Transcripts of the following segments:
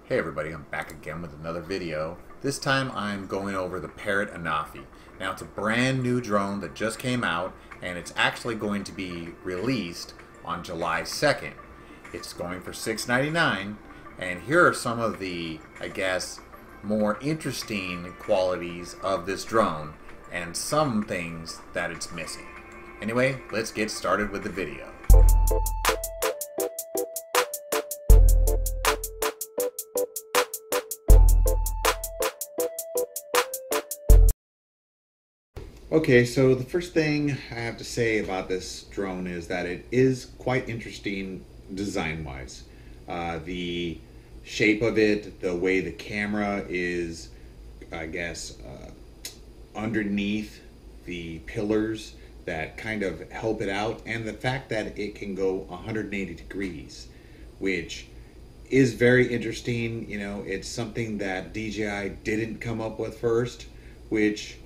Hey everybody, I'm back again with another video. This time I'm going over the Parrot Anafi. Now it's a brand new drone that just came out and it's actually going to be released on July 2nd. It's going for $6.99 and here are some of the, I guess, more interesting qualities of this drone and some things that it's missing. Anyway, let's get started with the video. Okay, so the first thing I have to say about this drone is that it is quite interesting design-wise. The shape of it, the way the camera is, I guess, underneath the pillars that kind of help it out, and the fact that it can go 180 degrees, which is very interesting. You know, it's something that DJI didn't come up with first, which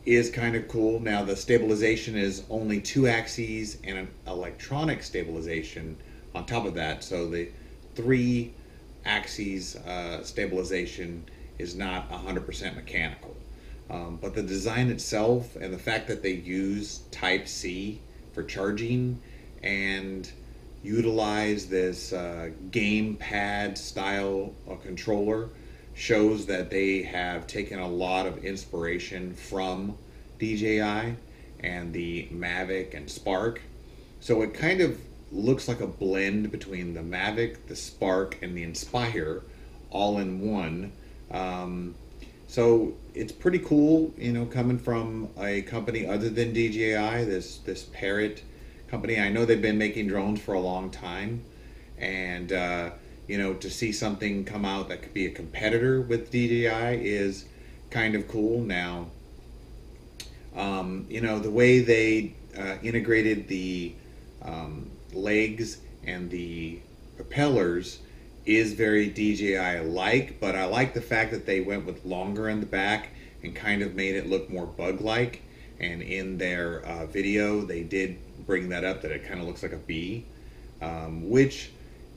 is kind of cool. Now the stabilization is only 2 axes and an electronic stabilization on top of that, so the 3 axes stabilization is not 100% mechanical. But the design itself and the fact that they use Type-C for charging and utilize this game pad style controller shows that they have taken a lot of inspiration from DJI and the Mavic and Spark. So it kind of looks like a blend between the Mavic, the Spark, and the Inspire all in one. So it's pretty cool, you know, coming from a company other than DJI, this Parrot company. I know they've been making drones for a long time, and you know, to see something come out that could be a competitor with DJI is kind of cool. Now, you know, the way they integrated the legs and the propellers is very DJI-like, but I like the fact that they went with longer in the back and kind of made it look more bug-like. And in their video, they did bring that up, that it kind of looks like a bee, which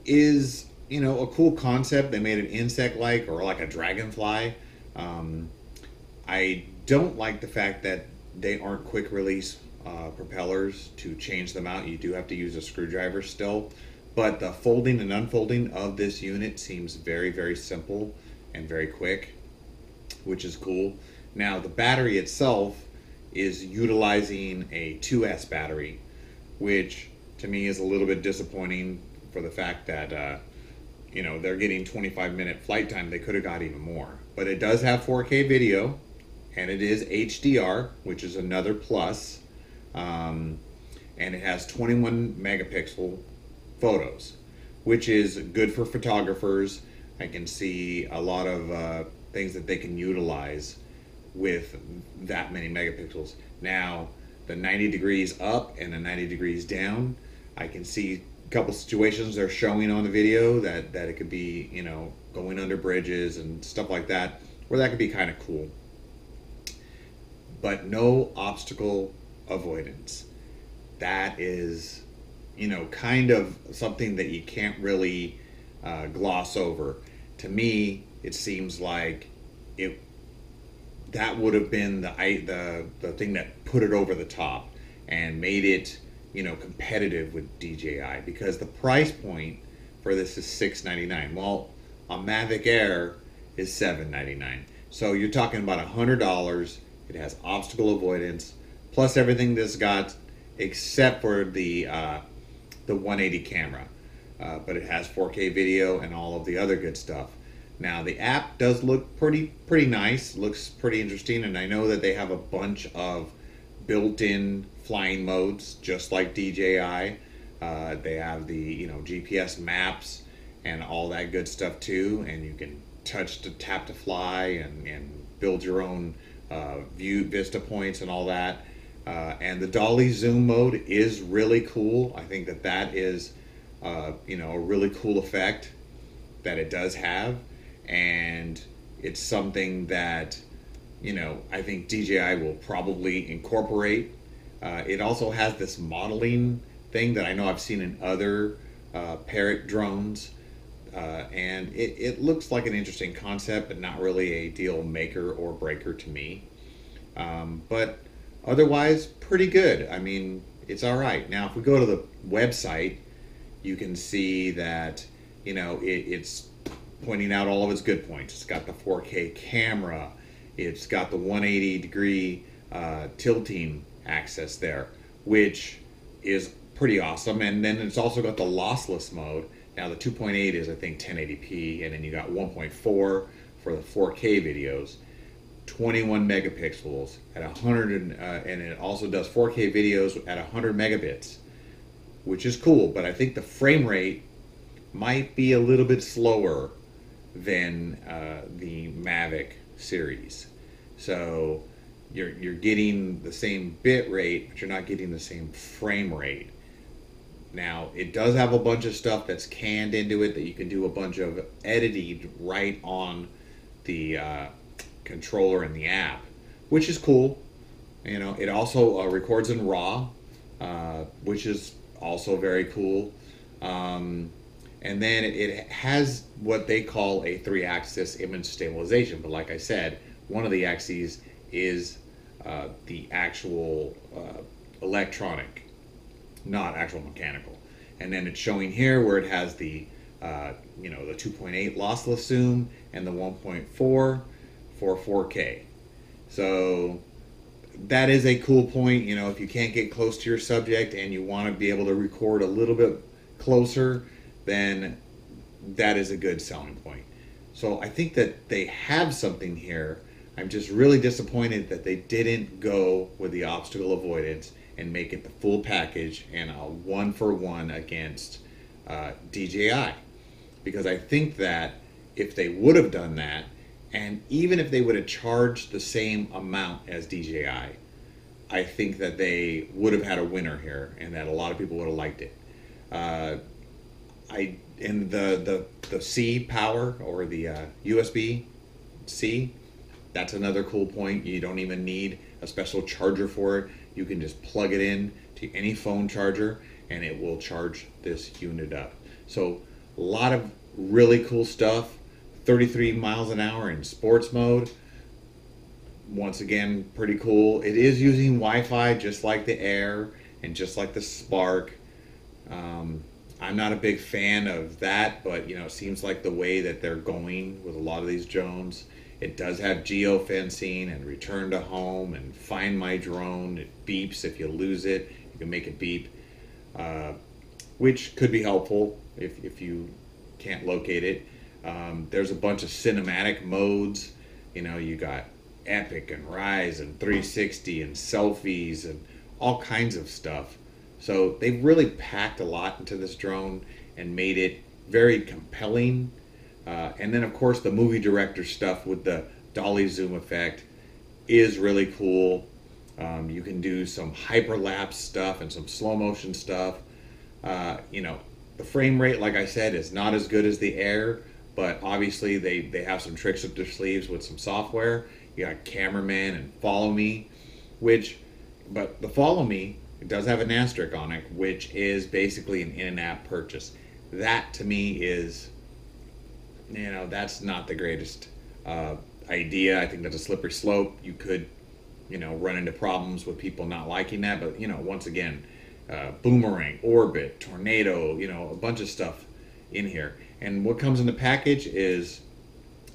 is, you know, a cool concept. They made it insect-like, or like a dragonfly. I don't like the fact that they aren't quick release propellers to change them out. You do have to use a screwdriver still. But the folding and unfolding of this unit seems very, very simple and very quick, which is cool. Now the battery itself is utilizing a 2S battery, which to me is a little bit disappointing for the fact that you know, they're getting 25-minute flight time. They could have got even more. But it does have 4K video, and it is HDR, which is another plus. And it has 21 megapixel photos, which is good for photographers. I can see a lot of things that they can utilize with that many megapixels. Now, the 90 degrees up and the 90 degrees down, I can see a couple situations they're showing on the video that it could be, you know, going under bridges and stuff like that, where that could be kind of cool. But no obstacle avoidance. That is, you know, kind of something that you can't really gloss over. To me, it seems like that would have been the thing that put it over the top and made it, you know, competitive with DJI, because the price point for this is $6.99. Well, a Mavic Air is $7.99. So you're talking about $100. It has obstacle avoidance, plus everything this got except for the 180 camera. But it has 4K video and all of the other good stuff. Now the app does look pretty nice, looks pretty interesting, and I know that they have a bunch of built-in flying modes, just like DJI. They have the, you know, GPS maps and all that good stuff too, and you can touch to tap to fly and build your own view vista points and all that. And the dolly zoom mode is really cool. I think that is you know, a really cool effect that it does have, and it's something that, you know, I think DJI will probably incorporate. It also has this modeling thing that I know I've seen in other Parrot drones. and it looks like an interesting concept, but not really a deal maker or breaker to me. But otherwise, pretty good. I mean, it's all right. Now, if we go to the website, you can see that, it's pointing out all of its good points. It's got the 4K camera. It's got the 180 degree tilting access there, which is pretty awesome. And then it's also got the lossless mode. Now the 2.8 is, I think, 1080p, and then you got 1.4 for the 4K videos. 21 megapixels at 100, and it also does 4K videos at 100 megabits, which is cool. But I think the frame rate might be a little bit slower than the Mavic series. So you're getting the same bit rate, but you're not getting the same frame rate. Now, it does have a bunch of stuff that's canned into it that you can do a bunch of editing right on the controller and the app, which is cool. It also records in RAW, which is also very cool. And then it has what they call a 3-axis image stabilization. But like I said, one of the axes is the actual electronic, not actual mechanical. And then it's showing here where it has the the 2.8 lossless zoom and the 1.4 for 4K. So that is a cool point. If you can't get close to your subject and you want to be able to record a little bit closer, then that is a good selling point. So I think that they have something here. I'm just really disappointed that they didn't go with the obstacle avoidance and make it the full package and a 1-for-1 against DJI. Because I think that if they would have done that, and even if they would have charged the same amount as DJI, I think that they would have had a winner here, and that a lot of people would have liked it. And the C power, or the USB-C, that's another cool point. You don't even need a special charger for it. You can just plug it in to any phone charger and it will charge this unit up. So a lot of really cool stuff. 33 miles an hour in sports mode. Once again, pretty cool. It is using Wi-Fi just like the Air and just like the Spark. I'm not a big fan of that, but it seems like the way that they're going with a lot of these drones. It does have geofencing and return to home and find my drone. It beeps if you lose it. You can make it beep, which could be helpful if you can't locate it. There's a bunch of cinematic modes. You got Epic and Rise and 360 and selfies and all kinds of stuff. So they've really packed a lot into this drone and made it very compelling. And then, of course, the movie director stuff with the dolly zoom effect is really cool. You can do some hyperlapse stuff and some slow motion stuff. The frame rate, like I said, is not as good as the Air, but obviously they have some tricks up their sleeves with some software. You got Cameraman and Follow Me, but the Follow Me, it does have an asterisk on it, which is basically an in-app purchase. That, to me, is, that's not the greatest idea. I think that's a slippery slope. You could, run into problems with people not liking that. But, once again, Boomerang, Orbit, Tornado, a bunch of stuff in here. And what comes in the package is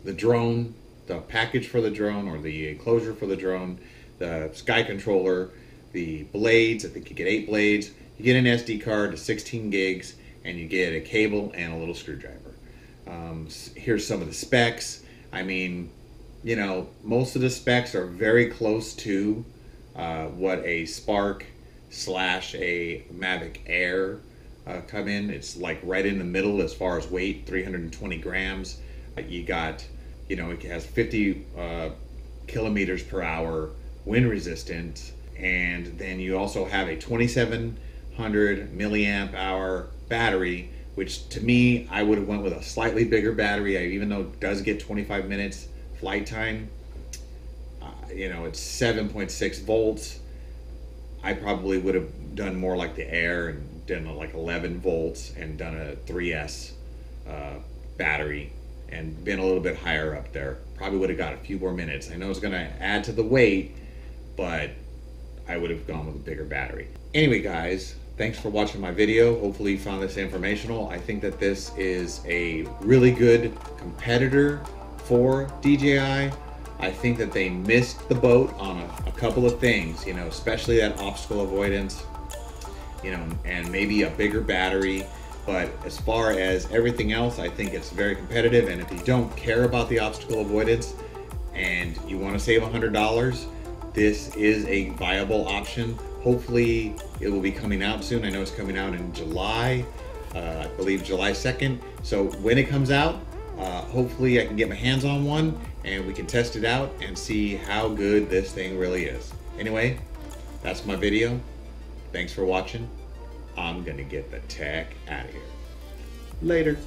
the drone, the package for the drone, or the enclosure for the drone, the sky controller, the blades. I think you get 8 blades. You get an SD card to 16 gigs, and you get a cable and a little screwdriver. Here's some of the specs. I mean, most of the specs are very close to what a Spark / a Mavic Air come in. It's like right in the middle as far as weight, 320 grams. You got, it has 50 kilometers per hour wind resistance. And then you also have a 2700 milliamp hour battery, which to me, I would have went with a slightly bigger battery. Even though it does get 25 minutes flight time, it's 7.6 volts. I probably would have done more like the Air and done like 11 volts and done a 3S battery and been a little bit higher up there, probably would have got a few more minutes. I know it's going to add to the weight, but I would have gone with a bigger battery. Anyway, guys, thanks for watching my video. Hopefully you found this informational. I think that this is a really good competitor for DJI. I think that they missed the boat on a couple of things, you know, especially that obstacle avoidance, you know, and maybe a bigger battery. But as far as everything else, I think it's very competitive. And if you don't care about the obstacle avoidance and you want to save $100, this is a viable option. Hopefully it will be coming out soon. I know it's coming out in July, I believe July 2nd. So when it comes out, hopefully I can get my hands on one and we can test it out and see how good this thing really is. Anyway, that's my video. Thanks for watching. I'm gonna get the tech out of here. Later.